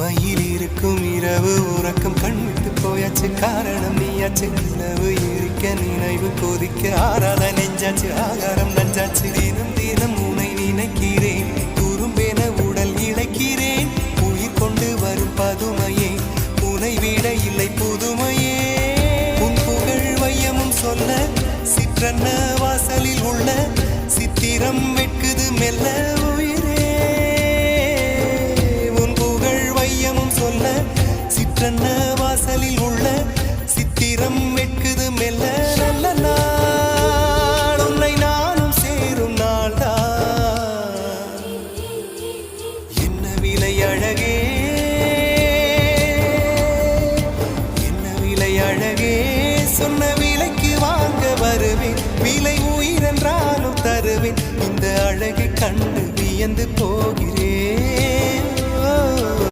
மயில் இருக்கும் இரவு உறக்கம் கண்விட்டு போயாச்சு காரணம் நீயாச்சு நிலவு இருக்க நினைவு கொதிக்க ஆறாத நெஞ்சாச்சு ஆகாரம் நஞ்சாச்சு தினம் தினம் உனை நினைக்கிறேன் துரும்பென உடல் இழைக்கிறேன் உயிர் கொண்டு வரும் பதுமையே உனை விட இல்லை புதுமையே உன் புகழ் வையமும் சொல்ல சிற்றன்ன வாசலில் உள்ள சித்திரம் வெட்குது மெல்ல சிற்றன்ன வாசலில் உள்ள சித்திரம் வெட்குது மெல்ல நல்ல நாள் உன்னை நானும் சேரும் நாள்தான் என்ன விலை அழகே என்ன விலை அழகே சொன்ன விலைக்கு வாங்க வருவேன் விலை உயிரென்றாலும் தருவேன் இந்த அழகை கண்டு வியந்து போ